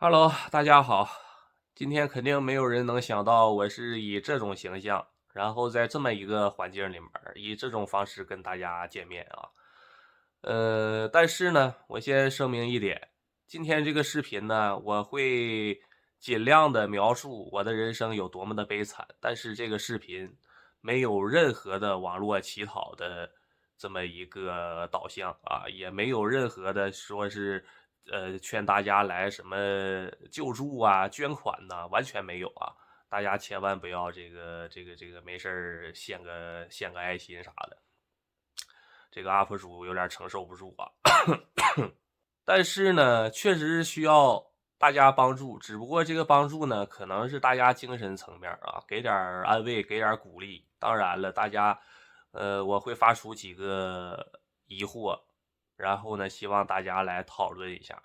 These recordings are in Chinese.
Hello，大家好。今天肯定没有人能想到我是以这种形象，然后在这么一个环境里面以这种方式跟大家见面啊。但是呢，我先声明一点，今天这个视频呢，我会尽量的描述我的人生有多么的悲惨，但是这个视频没有任何的网络乞讨的这么一个导向啊，也没有任何的说是劝大家来什么救助啊、捐款呐、完全没有啊。大家千万不要这个没事儿献个爱心啥的，这个 UP 主有点承受不住啊。但是呢，确实是需要大家帮助，只不过这个帮助呢，可能是大家精神层面啊，给点安慰，给点鼓励。当然了，大家，我会发出几个疑惑，然后呢，希望大家来讨论一下。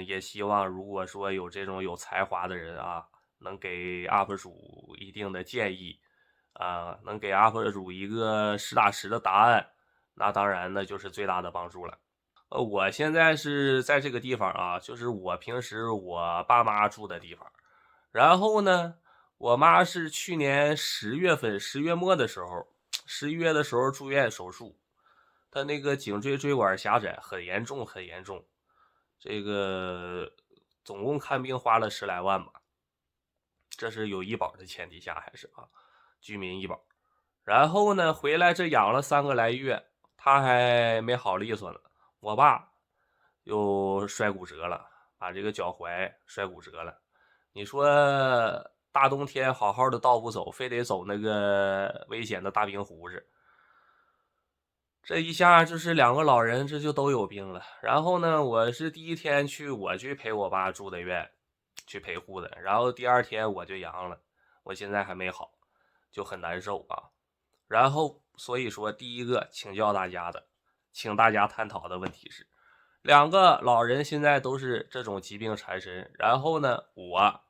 也希望如果说有这种有才华的人啊，能给 UP 主一定的建议，啊，能给 UP 主一个实打实的答案，那当然呢就是最大的帮助了。我现在是在这个地方啊，就是我平时我爸妈住的地方。然后呢，我妈是去年10月份10月末的时候11月的时候住院手术，她那个颈椎椎管狭窄很严重很严重，这个总共看病花了10来万吧，这是有医保的前提下还是啊，居民医保。然后呢，回来这养了3个来月，她还没好利索呢。我爸又摔骨折了，把这个脚踝摔骨折了。你说大冬天好好的道不走，非得走那个危险的大冰湖子，这一下就是2个老人，这就都有病了。然后呢，我是第一天我去陪我爸住的院，去陪护的。然后第二天我就阳了，我现在还没好，就很难受啊。然后所以说，第一个请教大家的，请大家探讨的问题是，2个老人现在都是这种疾病缠身，然后呢，我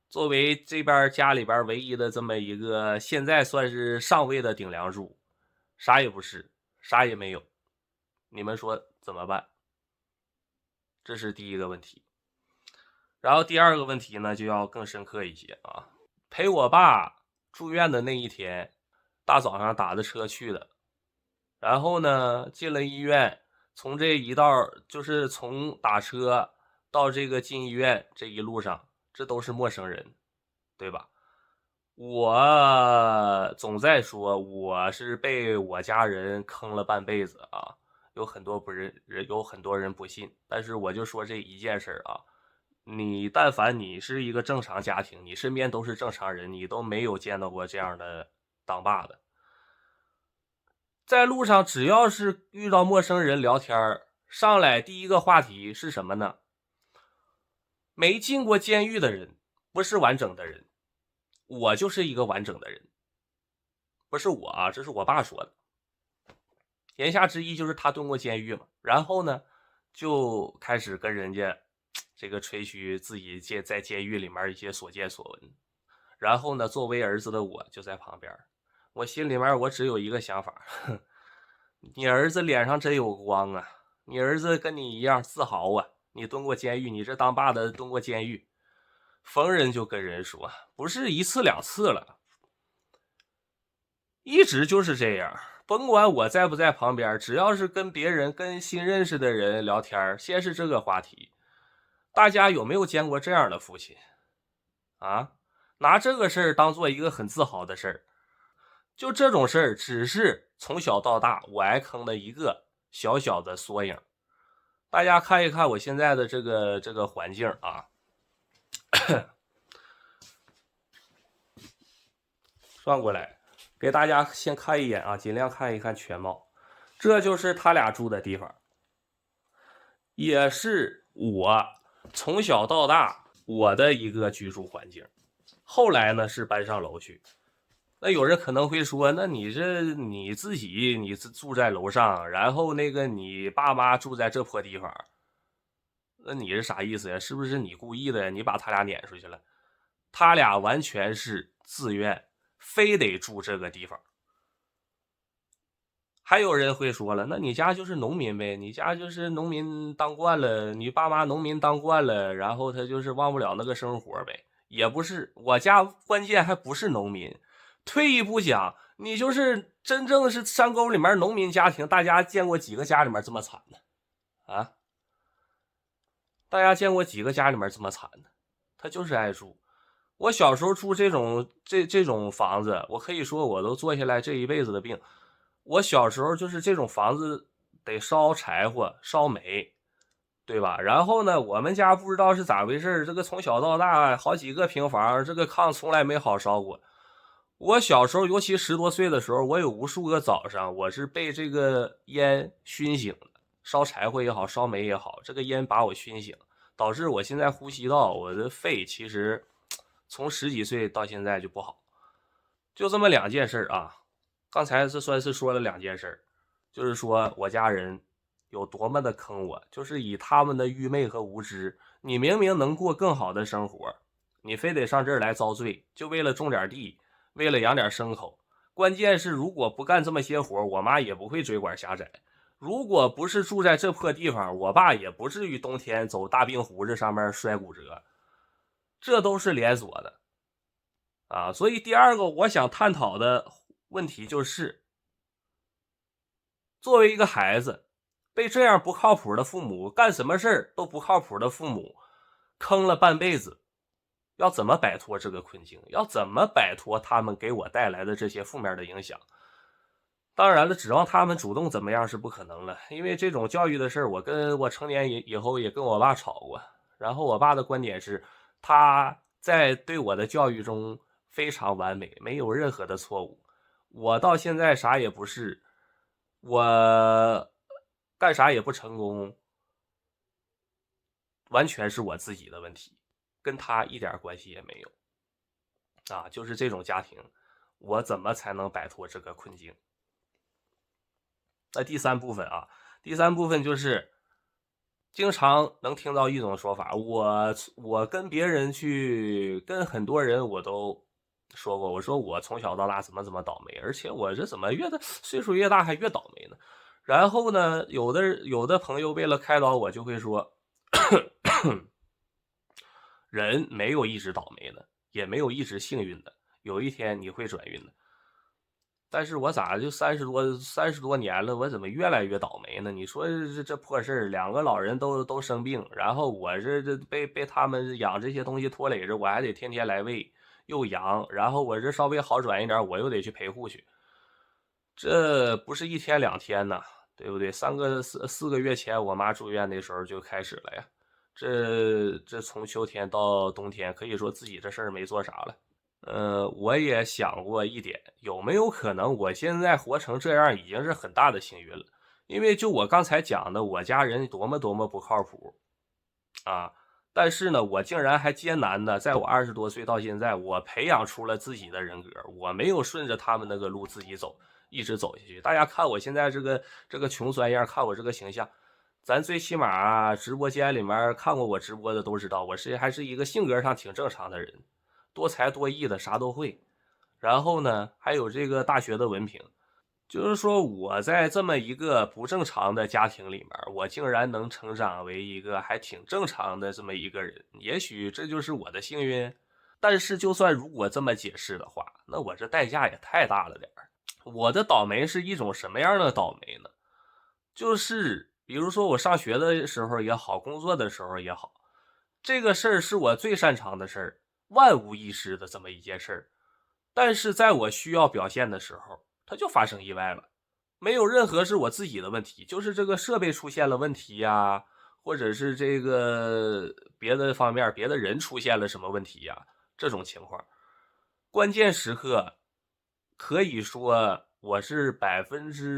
作为这边家里边唯一的这么一个现在算是上位的顶梁柱，啥也不是，啥也没有，你们说怎么办？这是第一个问题。然后第二个问题呢，就要更深刻一些啊。陪我爸住院的那一天，大早上打的车去的，然后呢，进了医院，从这一道就是从打车到这个进医院这一路上，这都是陌生人，对吧？我总在说我是被我家人坑了半辈子啊，有很多人不信，但是我就说这一件事啊，你但凡你是一个正常家庭，你身边都是正常人，你都没有见到过这样的当爸的。在路上只要是遇到陌生人聊天上来第一个话题是什么呢？没进过监狱的人不是完整的人，我就是一个完整的人。不是我啊，这是我爸说的。言下之意就是他蹲过监狱嘛。然后呢，就开始跟人家这个吹嘘自己在监狱里面一些所见所闻。然后呢，作为儿子的我就在旁边，我心里面我只有一个想法，你儿子脸上真有光啊！你儿子跟你一样自豪啊！你蹲过监狱，你这当爸的蹲过监狱，逢人就跟人说，不是一次两次了，一直就是这样。甭管我在不在旁边，只要是跟别人、跟新认识的人聊天，先是这个话题。大家有没有见过这样的父亲啊？拿这个事儿当做一个很自豪的事儿。就这种事儿，只是从小到大我挨坑的一个小小的缩影。大家看一看我现在的这个环境啊，转过来给大家先看一眼啊，尽量看一看全貌。这就是他俩住的地方，也是我从小到大我的一个居住环境。后来呢是搬上楼去。那有人可能会说，那你自己你住在楼上，然后那个你爸妈住在这破地方，那你是啥意思呀？是不是你故意的呀？你把他俩撵出去了？他俩完全是自愿，非得住这个地方。还有人会说了，那你家就是农民呗，你家就是农民当惯了，你爸妈农民当惯了，然后他就是忘不了那个生活呗。也不是，我家关键还不是农民。退一步讲，你就是真正是山沟里面农民家庭，大家见过几个家里面这么惨的啊？大家见过几个家里面这么惨的？他就是爱住。我小时候住这种房子，我可以说我都坐下来这一辈子的病。我小时候就是这种房子得烧柴火、烧煤，对吧？然后呢，我们家不知道是咋回事，这个从小到大好几个平房，这个炕从来没好烧过。我小时候，尤其10多岁的时候，我有无数个早上，我是被这个烟熏醒的。烧柴火也好，烧煤也好，这个烟把我熏醒，导致我现在呼吸道，我的肺其实从10几岁到现在就不好。就这么两件事啊。刚才这算是说了两件事，就是说我家人有多么的坑我，就是以他们的愚昧和无知，你明明能过更好的生活，你非得上这儿来遭罪，就为了种点地，为了养点牲口。关键是如果不干这么些活，我妈也不会追管狭窄。如果不是住在这破地方，我爸也不至于冬天走大冰胡子上面摔骨折。这都是连锁的啊。所以第二个我想探讨的问题就是，作为一个孩子，被这样不靠谱的父母，干什么事儿都不靠谱的父母坑了半辈子，要怎么摆脱这个困境？要怎么摆脱他们给我带来的这些负面的影响？当然了，指望他们主动怎么样是不可能了，因为这种教育的事儿，我跟我成年以后也跟我爸吵过。然后我爸的观点是，他在对我的教育中非常完美，没有任何的错误。我到现在啥也不是，我干啥也不成功，完全是我自己的问题，跟他一点关系也没有啊。就是这种家庭，我怎么才能摆脱这个困境？那第三部分啊，第三部分就是经常能听到一种说法，我跟别人去跟很多人我都说过，我说我从小到大怎么倒霉，而且我这怎么岁数越大还越倒霉呢？然后呢，有的朋友为了开导我，就会说，人没有一直倒霉的，也没有一直幸运的，有一天你会转运的。但是我咋就30多年了，我怎么越来越倒霉呢？你说这破事儿，两个老人都生病，然后我这被他们养这些东西拖累着，我还得天天来喂又养，然后我这稍微好转一点，我又得去陪护去，这不是一天两天呐，对不对？4个月前我妈住院的时候就开始了呀，这从秋天到冬天，可以说自己这事儿没做啥了。我也想过一点，有没有可能我现在活成这样已经是很大的幸运了？因为就我刚才讲的，我家人多么多么不靠谱啊！但是呢，我竟然还艰难的，在我20多岁到现在，我培养出了自己的人格，我没有顺着他们那个路自己走，一直走下去。大家看我现在这个穷酸样，看我这个形象，咱最起码直播间里面看过我直播的都知道，还是一个性格上挺正常的人。多才多艺的，啥都会。然后呢，还有这个大学的文凭，就是说我在这么一个不正常的家庭里面，我竟然能成长为一个还挺正常的这么一个人，也许这就是我的幸运。但是就算如果这么解释的话，那我这代价也太大了点儿。我的倒霉是一种什么样的倒霉呢？就是比如说我上学的时候也好，工作的时候也好，这个事儿是我最擅长的事儿，万无一失的这么一件事儿。但是在我需要表现的时候，它就发生意外了，没有任何是我自己的问题，就是这个设备出现了问题呀，或者是这个别的方面别的人出现了什么问题呀，这种情况，关键时刻可以说我是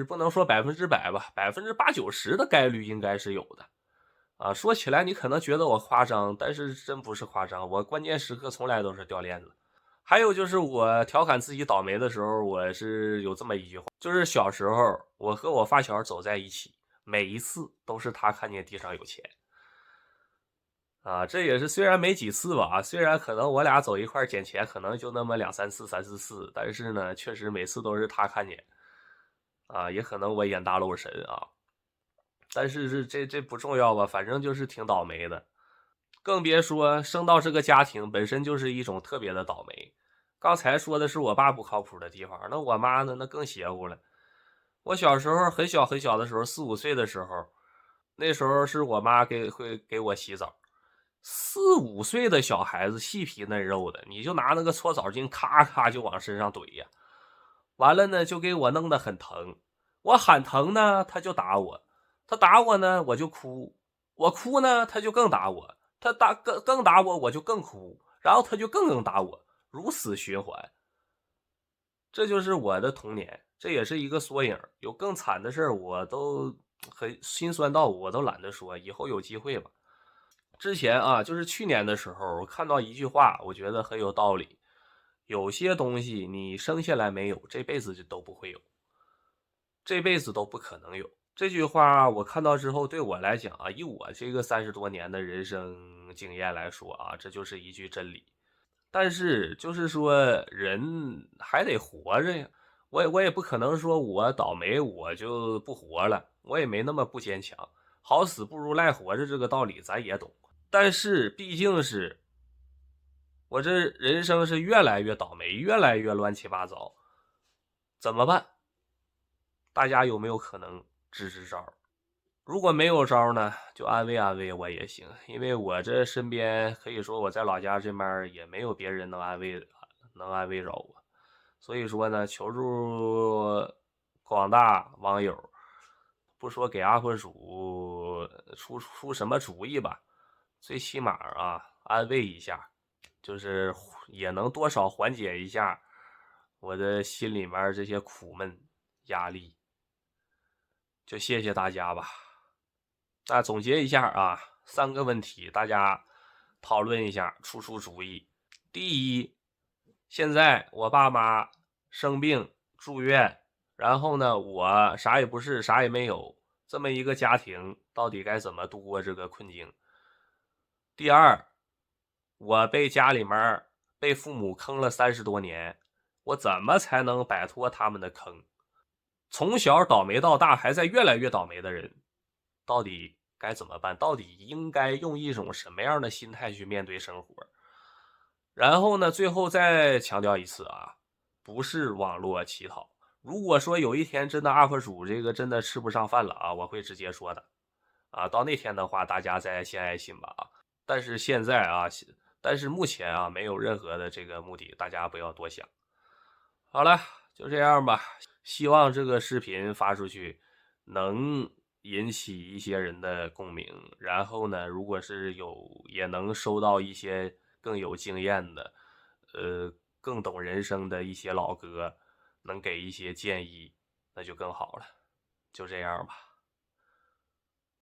不能说100%吧，80%-90%的概率应该是有的。啊，说起来你可能觉得我夸张，但是真不是夸张，我关键时刻从来都是掉链子。还有就是我调侃自己倒霉的时候，我是有这么一句话，就是小时候我和我发小走在一起，每一次都是他看见地上有钱。啊，这也是虽然没几次吧，虽然可能我俩走一块捡钱，可能就那么2、3次、3、4次，但是呢，确实每次都是他看见。啊，也可能我眼大漏神啊。但是这不重要吧，反正就是挺倒霉的。更别说生到这个家庭本身就是一种特别的倒霉。刚才说的是我爸不靠谱的地方，那我妈呢？那更邪乎了。我小时候很小很小的时候，4、5岁的时候，那时候是我妈会给我洗澡。4、5岁的小孩子细皮嫩肉的，你就拿那个搓澡巾咔咔就往身上怼呀。完了呢，就给我弄得很疼。我喊疼呢，他就打我；他打我呢，我就哭；我哭呢，他就更打我；他更打我，我就更哭，然后他就更打我，如此循环。这就是我的童年，这也是一个缩影。有更惨的事儿，我都很心酸到我都懒得说，以后有机会吧。之前啊，就是去年的时候，我看到一句话，我觉得很有道理。有些东西你生下来没有，这辈子就都不会有，这辈子都不可能有。这句话我看到之后，对我来讲啊，以我这个30多年的人生经验来说啊，这就是一句真理。但是就是说，人还得活着呀。我也不可能说我倒霉我就不活了，我也没那么不坚强。好死不如赖活着这个道理咱也懂。但是毕竟是我这人生是越来越倒霉，越来越乱七八糟，怎么办？大家有没有可能支支招？如果没有招呢，就安慰安慰我也行，因为我这身边可以说我在老家这边也没有别人能安慰着我，所以说呢，求助广大网友，不说给 UP 主出什么主意吧，最起码啊安慰一下，就是也能多少缓解一下我的心里面这些苦闷压力，就谢谢大家吧。那总结一下啊，3个问题，大家讨论一下，出主意。第一，现在我爸妈生病住院，然后呢，我啥也不是，啥也没有，这么一个家庭，到底该怎么度过这个困境？第二，我被家里面被父母坑了30多年，我怎么才能摆脱他们的坑？从小倒霉到大，还在越来越倒霉的人，到底该怎么办？到底应该用一种什么样的心态去面对生活？然后呢，最后再强调一次啊，不是网络乞讨。如果说有一天真的 UP 主这个真的吃不上饭了啊，我会直接说的啊。到那天的话，大家再献爱心吧啊。但是现在啊，但是目前啊，没有任何的这个目的，大家不要多想。好了，就这样吧。希望这个视频发出去能引起一些人的共鸣，然后呢，如果是也能收到一些更有经验的，更懂人生的一些老哥，能给一些建议，那就更好了。就这样吧。